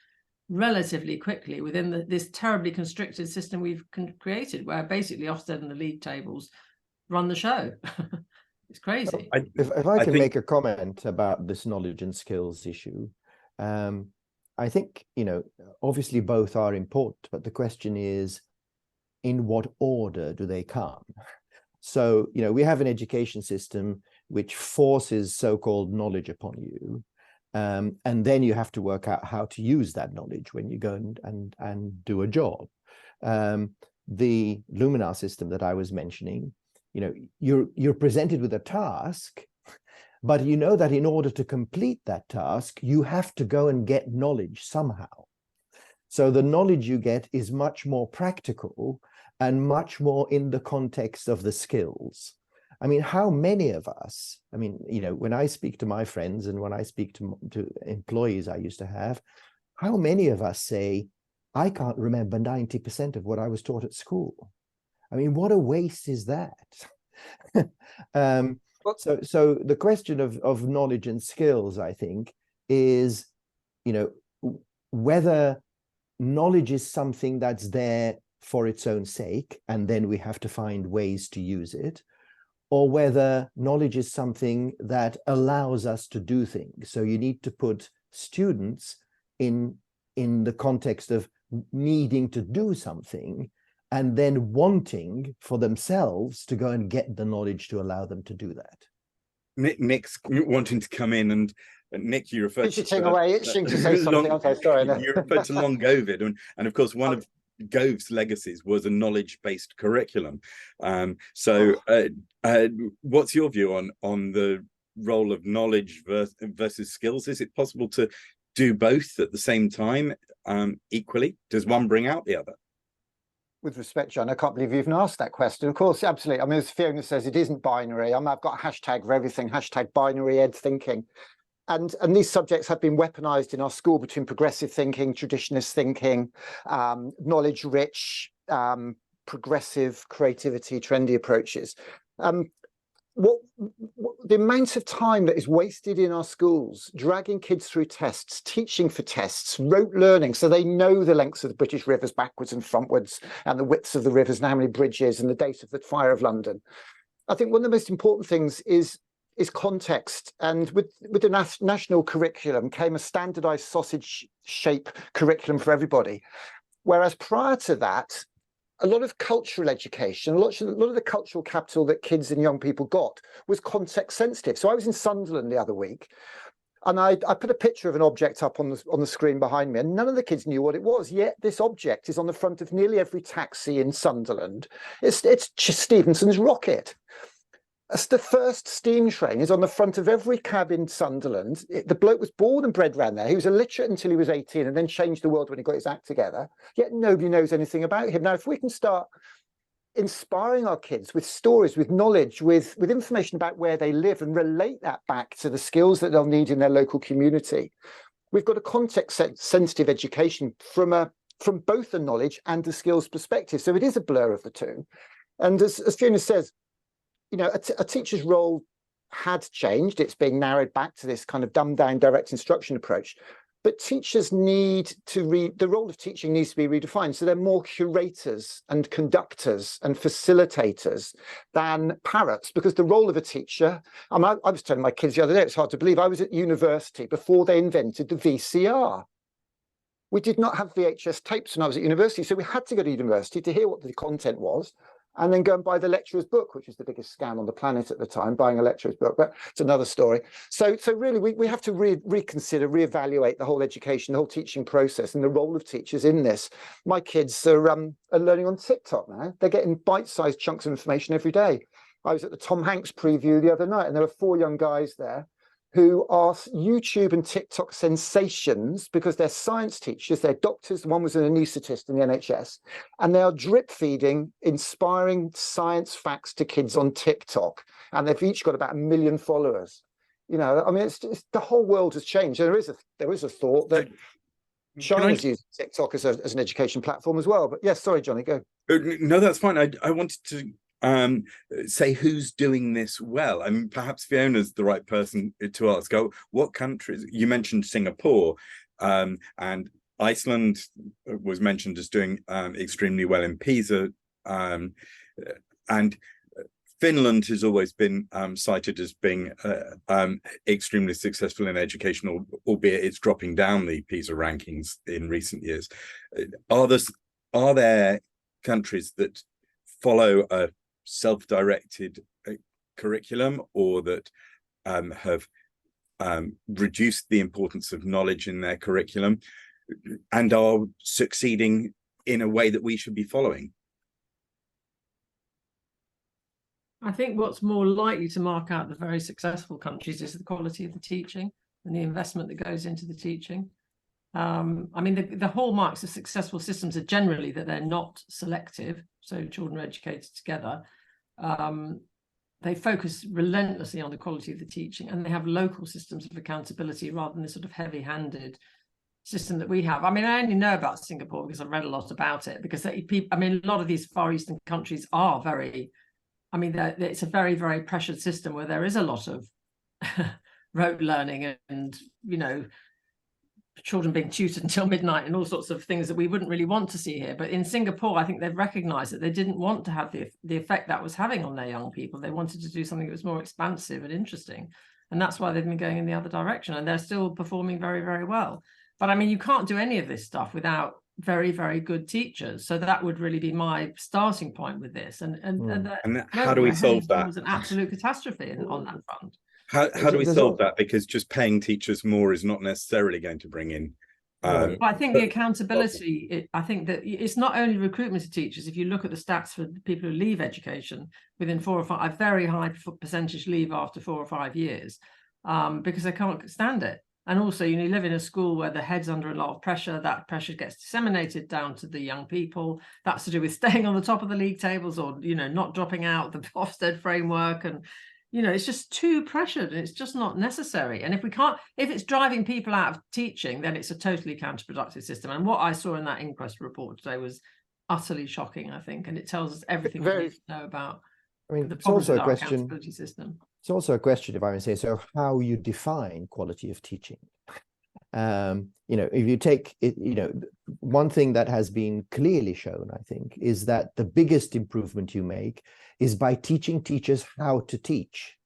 relatively quickly within this terribly constricted system we've created, where basically Ofsted and the league tables run the show. It's crazy. If I can think... make a comment about this knowledge and skills issue, I think, obviously both are important, but the question is, in what order do they come? So, we have an education system which forces so-called knowledge upon you. And then you have to work out how to use that knowledge when you go and do a job. The Luminar system that I was mentioning, you're presented with a task, but you know that in order to complete that task, you have to go and get knowledge somehow. So the knowledge you get is much more practical and much more in the context of the skills. I mean, how many of us, when I speak to my friends and when I speak to employees I used to have, how many of us say, I can't remember 90% of what I was taught at school? I mean, what a waste is that? So the question of knowledge and skills, I think, is, whether knowledge is something that's there for its own sake, and then we have to find ways to use it, or whether knowledge is something that allows us to do things. So you need to put students in the context of needing to do something and then wanting for themselves to go and get the knowledge to allow them to do that. Nick's wanting to come in, and Nick, you referred to itching to say something. Okay, sorry. You referred to long COVID, and of course one of Gove's legacies was a knowledge-based curriculum. What's your view on the role of knowledge versus skills? Is it possible to do both at the same time equally? Does one bring out the other? With respect, John, I can't believe you even asked that question. Of course, absolutely. I mean, as Fiona says, it isn't binary. I've got a hashtag for everything, hashtag binary ed thinking. And these subjects have been weaponized in our school between progressive thinking, traditionalist thinking, knowledge-rich, progressive, creativity, trendy approaches. The amount of time that is wasted in our schools, dragging kids through tests, teaching for tests, rote learning, so they know the lengths of the British rivers backwards and frontwards, and the widths of the rivers, and how many bridges, and the date of the Fire of London. I think one of the most important things is context. And with the national curriculum came a standardized sausage shape curriculum for everybody. Whereas prior to that, a lot of cultural education, a lot of the cultural capital that kids and young people got was context sensitive. So I was in Sunderland the other week, and I put a picture of an object up on the screen behind me, and none of the kids knew what it was. Yet this object is on the front of nearly every taxi in Sunderland. It's Stephenson's rocket. The first steam train is on the front of every cab in Sunderland. The bloke was born and bred around there. He was illiterate until he was 18 and then changed the world when he got his act together. Yet nobody knows anything about him. Now, if we can start inspiring our kids with stories, with knowledge, with information about where they live and relate that back to the skills that they'll need in their local community, we've got a context-sensitive education from both the knowledge and the skills perspective. So it is a blur of the two. And as Fiona says, a teacher's role had changed. It's being narrowed back to this kind of dumbed down direct instruction approach. But teachers need to the role of teaching needs to be redefined. So they're more curators and conductors and facilitators than parrots, because the role of a teacher, I was telling my kids the other day, it's hard to believe, I was at university before they invented the VCR. We did not have VHS tapes when I was at university, so we had to go to university to hear what the content was, and then go and buy the lecturer's book, which was the biggest scam on the planet at the time, buying a lecturer's book, but it's another story. So really, we have to reconsider, reevaluate the whole education, the whole teaching process, and the role of teachers in this. My kids are learning on TikTok now. They're getting bite-sized chunks of information every day. I was at the Tom Hanks preview the other night, and there were 4 young guys there who are YouTube and TikTok sensations because they're science teachers, they're doctors, one was an anaesthetist in the NHS, and they are drip feeding inspiring science facts to kids on TikTok, and they've each got about 1 million followers. I mean, it's the whole world has changed. There is a thought that China's using TikTok as an education platform as well. But yes, sorry, Johnny, go. No, that's fine. I wanted to say who's doing this well. I mean, perhaps Fiona's the right person to ask. What countries? You mentioned Singapore, and Iceland was mentioned as doing extremely well in PISA, and Finland has always been cited as being extremely successful in education, albeit it's dropping down the PISA rankings in recent years. Are there countries that follow a self-directed curriculum, or that have reduced the importance of knowledge in their curriculum and are succeeding in a way that we should be following? I think what's more likely to mark out the very successful countries is the quality of the teaching and the investment that goes into the teaching. I mean, the hallmarks of successful systems are generally that they're not selective, so children are educated together. They focus relentlessly on the quality of the teaching, and they have local systems of accountability rather than the sort of heavy-handed system that we have. I mean, I only know about Singapore because I've read a lot about it, because a lot of these Far Eastern countries are very, I mean, it's a very, very pressured system where there is a lot of rote learning and, you know, children being tutored until midnight and all sorts of things that we wouldn't really want to see here. But in Singapore, I think they've recognized that they didn't want to have the effect that was having on their young people. They wanted to do something that was more expansive and interesting. And that's why they've been going in the other direction. And they're still performing very, very well. But I mean, you can't do any of this stuff without very, very good teachers. So that would really be my starting point with this. And how do we solve that? It was an absolute catastrophe on that front. How do we solve that? Because just paying teachers more is not necessarily going to bring in. But I think the accountability, I think that it's not only recruitment of teachers. If you look at the stats for people who leave education within 4 or 5, a very high percentage leave after 4 or 5 years because they can't stand it. And also, you live in a school where the head's under a lot of pressure. That pressure gets disseminated down to the young people. That's to do with staying on the top of the league tables, or, you know, not dropping out the Ofsted framework. And, you know, it's just too pressured, and it's just not necessary. And if it's driving people out of teaching, then it's a totally counterproductive system. And what I saw in that inquest report today was utterly shocking, I think. And it tells us everything we need to know about the problems with our accountability system. It's also a question, if I may say so, how you define quality of teaching. You know, if you take it, you know, one thing that has been clearly shown, I think, is that the biggest improvement you make is by teaching teachers how to teach.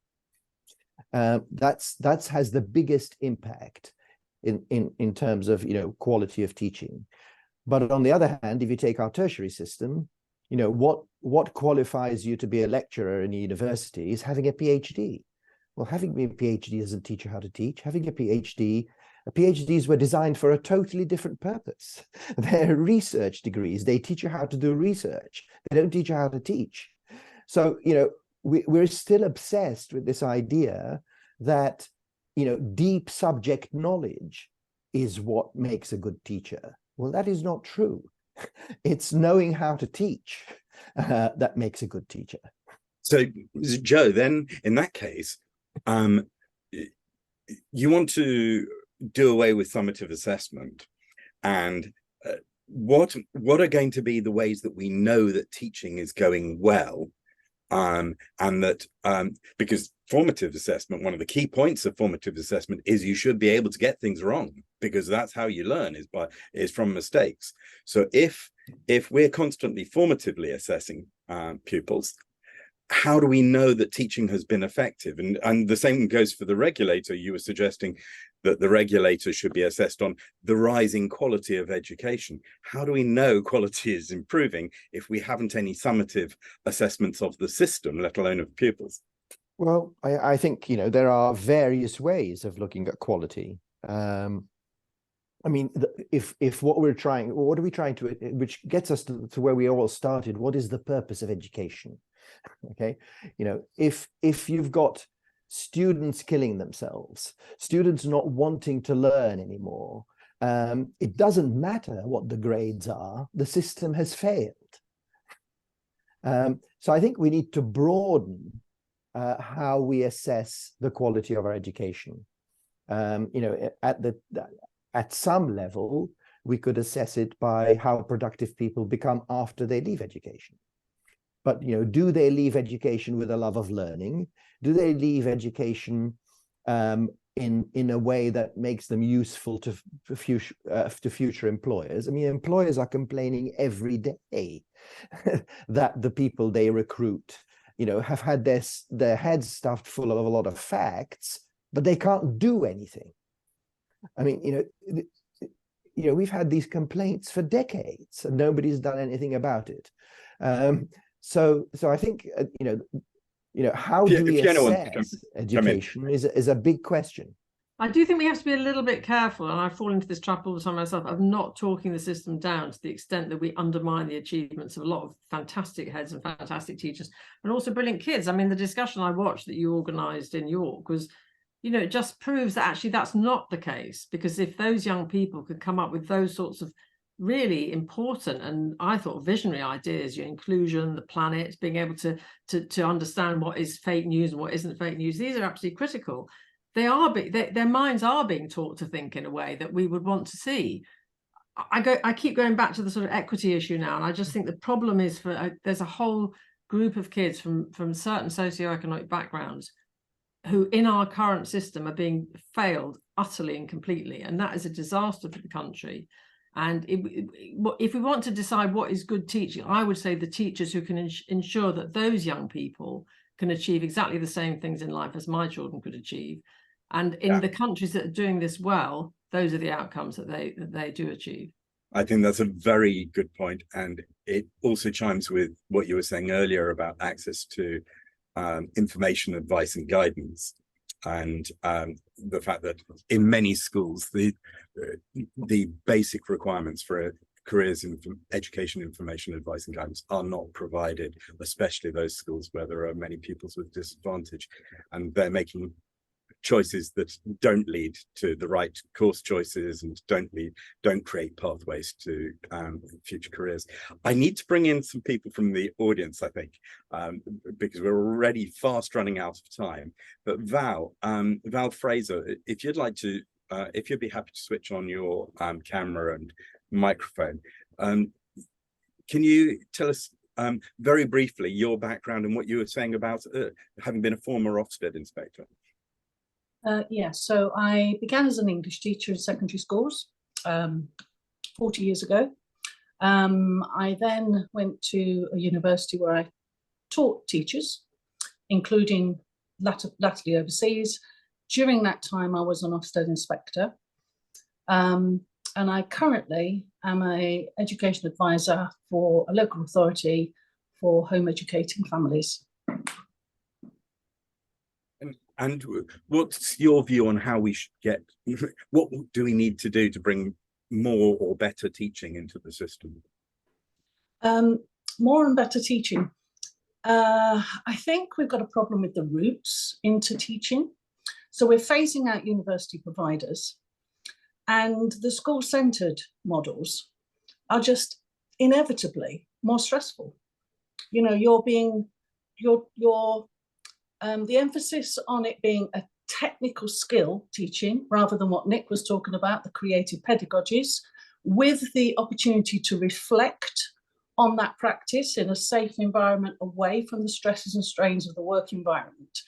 That has the biggest impact in terms of, you know, quality of teaching. But on the other hand, if you take our tertiary system, you know, what qualifies you to be a lecturer in a university is having a PhD. Well, having a PhD doesn't teach you how to teach. Having a PhDs were designed for a totally different purpose. They're research degrees. They teach you how to do research. They don't teach you how to teach. So, you know, we're still obsessed with this idea that, you know, deep subject knowledge is what makes a good teacher. Well, that is not true. It's knowing how to teach that makes a good teacher. So, Joe, then in that case, you want to do away with summative assessment, and what are going to be the ways that we know that teaching is going well, and that because formative assessment, one of the key points of formative assessment is you should be able to get things wrong, because that's how you learn, is from mistakes. So if we're constantly formatively assessing pupils, how do we know that teaching has been effective? And the same goes for the regulator. You were suggesting that the regulator should be assessed on the rising quality of education. How do we know quality is improving if we haven't any summative assessments of the system, let alone of pupils? Well, I think, you know, there are various ways of looking at quality. I mean, if what are we trying to, which gets us to where we all started, what is the purpose of education? Okay, you know, if you've got students killing themselves, students not wanting to learn anymore, it doesn't matter what the grades are, the system has failed. So I think we need to broaden how we assess the quality of our education. You know, at some level, we could assess it by how productive people become after they leave education. But, you know, do they leave education with a love of learning? Do they leave education in a way that makes them useful to future employers. I mean, employers are complaining every day that the people they recruit, have had their heads stuffed full of a lot of facts, but they can't do anything. I mean, we've had these complaints for decades and nobody's done anything about it. So I think, how do we assess education is a big question. I do think we have to be a little bit careful, and I fall into this trap all the time myself, of not talking the system down to the extent that we undermine the achievements of a lot of fantastic heads and fantastic teachers, and also brilliant kids. I mean, the discussion I watched that you organised in York was, it just proves that actually that's not the case, because if those young people could come up with those sorts of really important and I thought visionary ideas, your inclusion, the planet, being able to understand what is fake news and what isn't fake news, these are absolutely critical. Their minds are being taught to think in a way that we would want to see. I keep going back to the sort of equity issue now, and I just think the problem is there's a whole group of kids from certain socioeconomic backgrounds who in our current system are being failed utterly and completely, and that is a disaster for the country. And if we want to decide what is good teaching, I would say the teachers who can ensure that those young people can achieve exactly the same things in life as my children could achieve. And in the countries that are doing this well, those are the outcomes that they do achieve. I think that's a very good point. And it also chimes with what you were saying earlier about access to information, advice and guidance. And the fact that in many schools, the basic requirements for careers in education, information, advice and guidance are not provided, especially those schools where there are many pupils with disadvantage, and they're making choices that don't lead to the right course choices and don't create pathways to future careers. I need to bring in some people from the audience, I think, because we're already fast running out of time. But Val Fraser, if you'd like to, if you'd be happy to switch on your camera and microphone, can you tell us very briefly your background and what you were saying about having been a former Ofsted inspector? So I began as an English teacher in secondary schools 40 years ago. I then went to a university where I taught teachers, including latterly overseas. During that time, I was an Ofsted inspector. And I currently am an education advisor for a local authority for home educating families. And what's your view on how we should get, what do we need to do to bring more or better teaching into the system? More and better teaching. I think we've got a problem with the routes into teaching. So we're phasing out university providers, and the school-centered models are just inevitably more stressful. The emphasis on it being a technical skill teaching, rather than what Nick was talking about, the creative pedagogies, with the opportunity to reflect on that practice in a safe environment away from the stresses and strains of the work environment.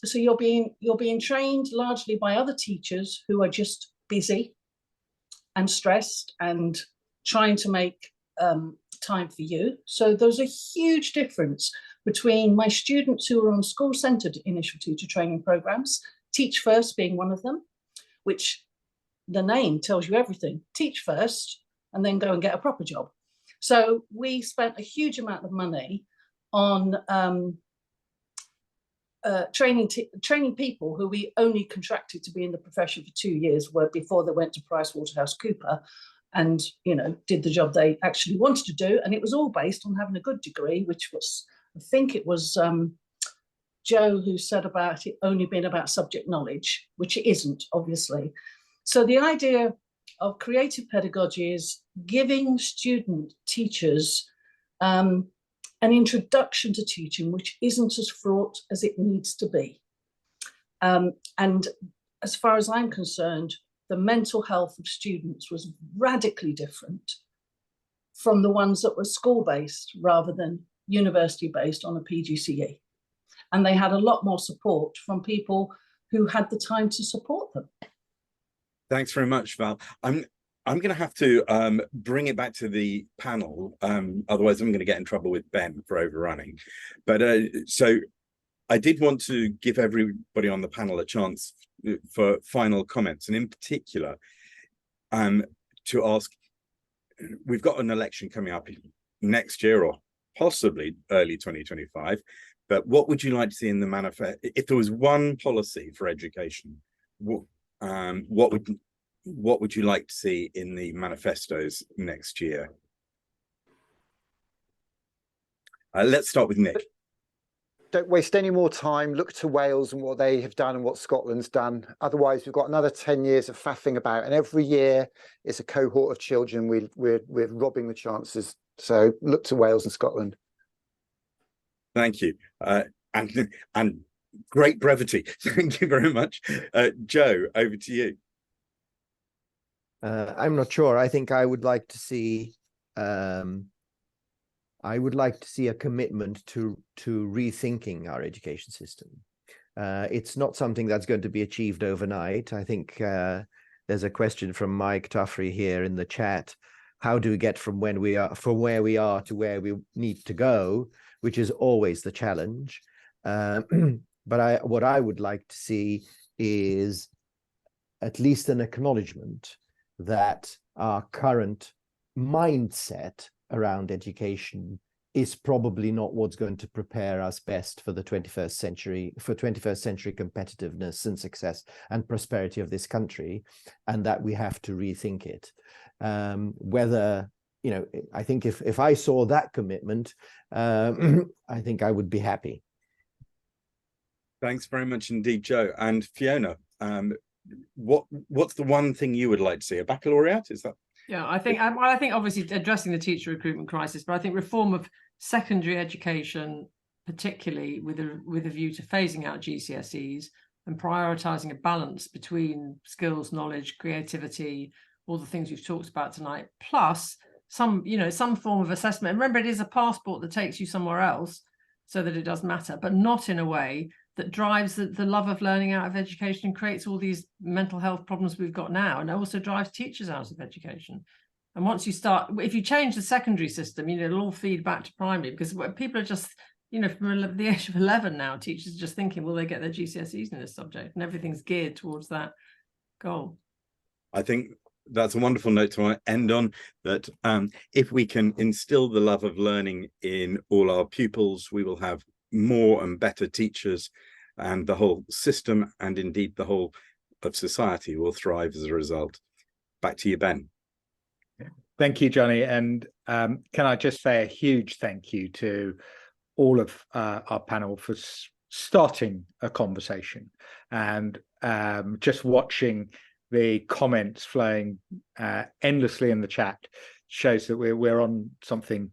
So you're being trained largely by other teachers who are just busy and stressed and trying to make time for you. So there's a huge difference between my students who are on school-centered initial teacher training programs, Teach First being one of them, which the name tells you everything. Teach first and then go and get a proper job. So we spent a huge amount of money on training people who we only contracted to be in the profession for 2 years before they went to PricewaterhouseCoopers and did the job they actually wanted to do. And it was all based on having a good degree, which was, I think it was Joe who said about it only being about subject knowledge, which it isn't, obviously. So the idea of creative pedagogy is giving student teachers an introduction to teaching, which isn't as fraught as it needs to be. And as far as I'm concerned, the mental health of students was radically different from the ones that were school-based rather than university-based on a PGCE. And they had a lot more support from people who had the time to support them. Thanks very much, Val. I'm going to have to bring it back to the panel. Otherwise, I'm going to get in trouble with Ben for overrunning. But so I did want to give everybody on the panel a chance for final comments, and in particular, to ask, we've got an election coming up next year or possibly early 2025, but what would you like to see in the manifesto? If there was one policy for education, what would you like to see in the manifestos next year? Let's start with Nick. Don't waste any more time. Look to Wales and what they have done and what Scotland's done. Otherwise, we've got another 10 years of faffing about, and every year it's a cohort of children. We're robbing the chances. So look to Wales and Scotland. Thank you, and great brevity. Thank you very much, Joe. Over to you. I'm not sure. I think I would like to see. I would like to see a commitment to rethinking our education system. It's not something that's going to be achieved overnight. I think there's a question from Mike Tuffrey here in the chat. How do we get from where we are to where we need to go, which is always the challenge. But what I would like to see is at least an acknowledgement that our current mindset around education is probably not what's going to prepare us best for the 21st century, for 21st century competitiveness and success and prosperity of this country, and that we have to rethink it. Whether, you know, I think if I saw that commitment, I think I would be happy. Thanks very much indeed, Joe. And Fiona, what's the one thing you would like to see? A baccalaureate? Is that? Yeah, I think obviously addressing the teacher recruitment crisis, but I think reform of secondary education, particularly with a view to phasing out GCSEs and prioritising a balance between skills, knowledge, creativity, all the things we've talked about tonight, plus some form of assessment. And remember, it is a passport that takes you somewhere else so that it does matter, but not in a way that drives the love of learning out of education and creates all these mental health problems we've got now, and also drives teachers out of education. And once you start, if you change the secondary system, it'll all feed back to primary, because people are just, from the age of 11 now, teachers are just thinking, will they get their GCSEs in this subject? And everything's geared towards that goal. I think that's a wonderful note to end on, that if we can instill the love of learning in all our pupils, we will have more and better teachers, and the whole system and indeed the whole of society will thrive as a result. Back to you, Ben. Thank you, Johnny. And can I just say a huge thank you to all of our panel for starting a conversation, and just watching the comments flowing endlessly in the chat shows that we're on something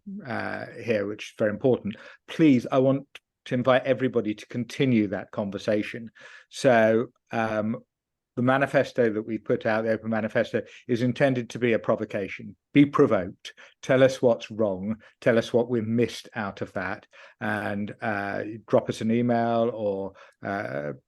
here which is very important. Please, I want to invite everybody to continue that conversation. So the manifesto that we put out, the Open Manifesto, is intended to be a provocation. Be provoked. Tell us what's wrong. Tell us what we've missed out of that. And drop us an email or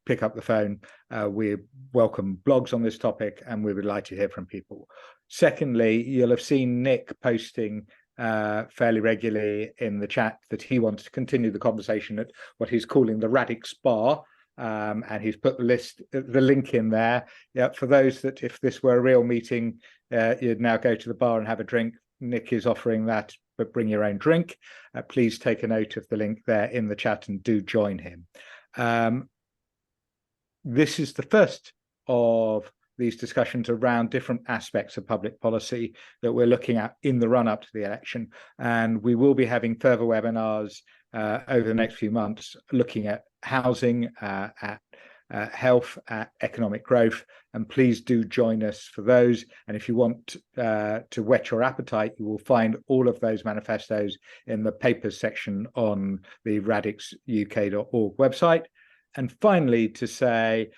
pick up the phone. We welcome blogs on this topic, and we would like to hear from people. Secondly, you'll have seen Nick posting fairly regularly in the chat that he wants to continue the conversation at what he's calling the Radix Bar. And he's put the link in there. Yeah, for those that, if this were a real meeting, you'd now go to the bar and have a drink. Nick is offering that, but bring your own drink. Please take a note of the link there in the chat and do join him. This is the first of these discussions around different aspects of public policy that we're looking at in the run-up to the election. And we will be having further webinars over the next few months looking at housing, at health, at economic growth, and please do join us for those. And if you want to whet your appetite, you will find all of those manifestos in the papers section on the radixuk.org website. And finally, to say,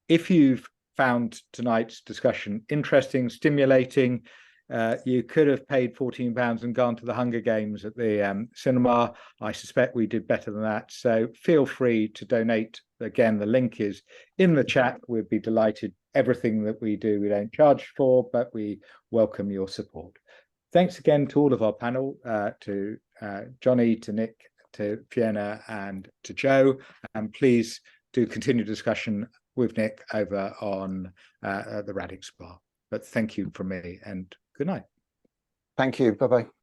if you've found tonight's discussion interesting, stimulating, you could have paid £14 and gone to the Hunger Games at the cinema. I suspect we did better than that. So feel free to donate Again, the link is in the chat. We'd be delighted. Everything that we do, we don't charge for, but we welcome your support. Thanks again to all of our panel, to Johnny, to Nick, to Fiona, and to Joe. And please do continue discussion with Nick over on the Radix bar. But thank you from me, and good night. Thank you. Bye-bye.